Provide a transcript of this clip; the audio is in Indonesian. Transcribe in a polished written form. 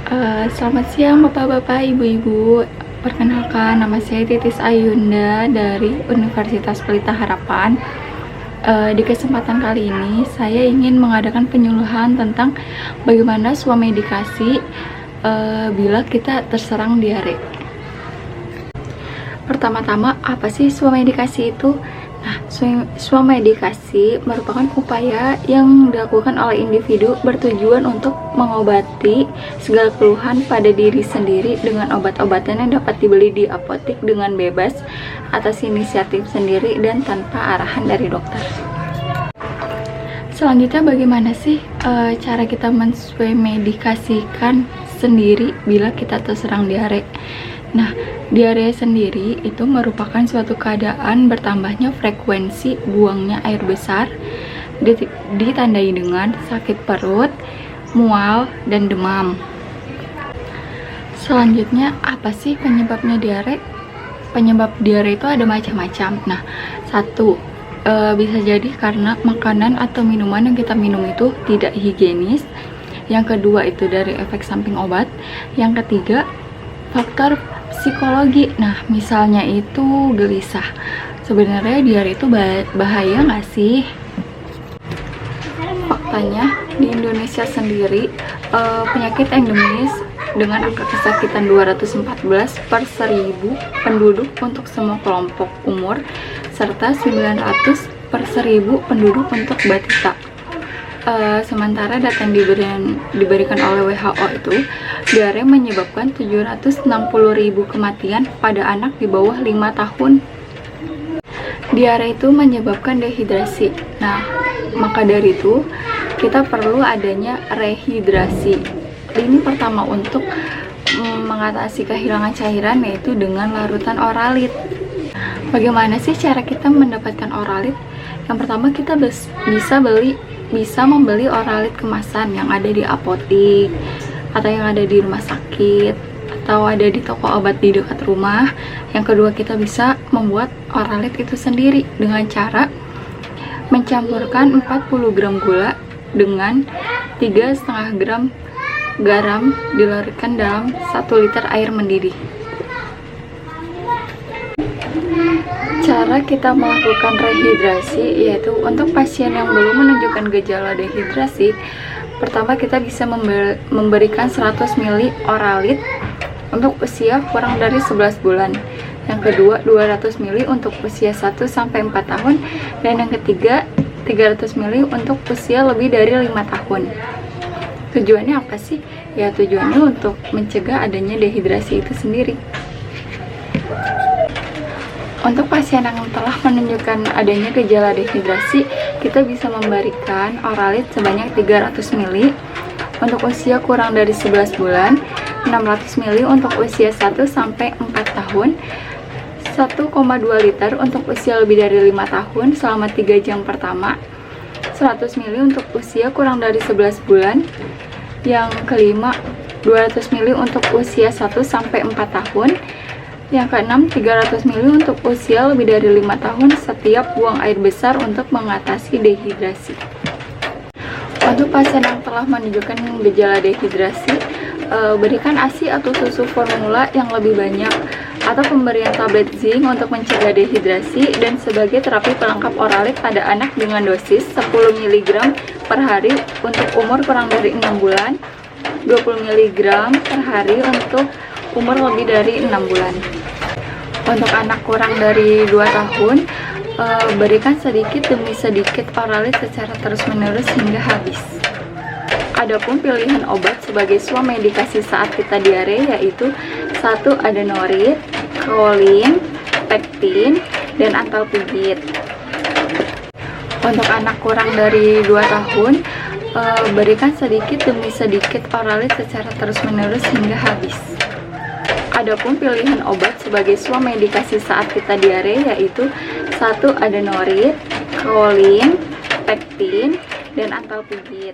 Selamat siang Bapak-Bapak, Ibu-Ibu. Perkenalkan, nama saya Titis Ayunda dari Universitas Pelita Harapan. Di kesempatan kali ini, saya ingin mengadakan penyuluhan tentang bagaimana swamedikasi bila kita terserang diare. Pertama-tama, apa sih swamedikasi itu? Nah, swamedikasi merupakan upaya yang dilakukan oleh individu bertujuan untuk mengobati segala keluhan pada diri sendiri dengan obat-obatan yang dapat dibeli di apotek dengan bebas atas inisiatif sendiri dan tanpa arahan dari dokter. Selanjutnya, bagaimana sih cara kita menswamedikasikan sendiri bila kita terserang diare? Nah, diare sendiri itu merupakan suatu keadaan bertambahnya frekuensi buangnya air besar, ditandai dengan sakit perut, mual, dan demam. Selanjutnya, apa sih penyebabnya diare? Penyebab diare itu ada macam-macam. Nah, satu, bisa jadi karena makanan atau minuman yang kita minum itu tidak higienis. Yang kedua itu dari efek samping obat. Yang ketiga, faktor psikologi. Nah, misalnya itu gelisah. Sebenarnya diare itu bahaya nggak sih? Faktanya, di Indonesia sendiri, penyakit endemis dengan angka kesakitan 214 per 1000 penduduk untuk semua kelompok umur, serta 900 per 1000 penduduk untuk balita. Sementara data yang diberikan oleh WHO itu, diare menyebabkan 760.000 kematian pada anak di bawah 5 tahun. Diare itu menyebabkan dehidrasi. Nah, maka dari itu kita perlu adanya rehidrasi. Ini pertama untuk mengatasi kehilangan cairan, yaitu dengan larutan oralit. Bagaimana sih cara kita mendapatkan oralit? Yang pertama, kita bisa membeli oralit kemasan yang ada di apotek atau yang ada di rumah sakit atau ada di toko obat di dekat rumah. Yang kedua, kita bisa membuat oralit itu sendiri dengan cara mencampurkan 40 gram gula dengan 3,5 gram garam, dilarutkan dalam 1 liter air mendidih. Cara kita melakukan rehidrasi yaitu untuk pasien yang belum menunjukkan gejala dehidrasi, pertama kita bisa memberikan 100 ml oralit untuk usia kurang dari 11 bulan. Yang kedua, 200 ml untuk usia 1-4 tahun, dan yang ketiga 300 ml untuk usia lebih dari 5 tahun. Tujuannya apa sih? Ya, tujuannya untuk mencegah adanya dehidrasi itu sendiri. Untuk pasien yang telah menunjukkan adanya gejala dehidrasi, kita bisa memberikan oralit sebanyak 300 ml untuk usia kurang dari 11 bulan, 600 ml untuk usia 1-4 tahun, 1,2 liter untuk usia lebih dari 5 tahun selama 3 jam pertama, 100 ml untuk usia kurang dari 11 bulan, yang kelima 200 ml untuk usia 1-4 tahun, yang keenam 300 ml untuk usia lebih dari 5 tahun setiap buang air besar untuk mengatasi dehidrasi. Untuk pasien yang telah menunjukkan gejala dehidrasi, berikan ASI atau susu formula yang lebih banyak, atau pemberian tablet zinc untuk mencegah dehidrasi, dan sebagai terapi pelengkap oralit pada anak dengan dosis 10 mg per hari untuk umur kurang dari 6 bulan, 20 mg per hari untuk umur lebih dari 6 bulan. Untuk anak kurang dari 2 tahun, berikan sedikit demi sedikit oralit secara terus-menerus hingga habis. Adapun pilihan obat sebagai swamedikasi saat kita diare yaitu 1. Adenorid, kaolin, pektin, dan antal pijit. Untuk anak kurang dari 2 tahun, berikan sedikit demi sedikit oralit secara terus-menerus hingga habis. Adapun pilihan obat sebagai swamedikasi saat kita diare yaitu 1. Adenorid, kaolin, pektin, dan antal pijit.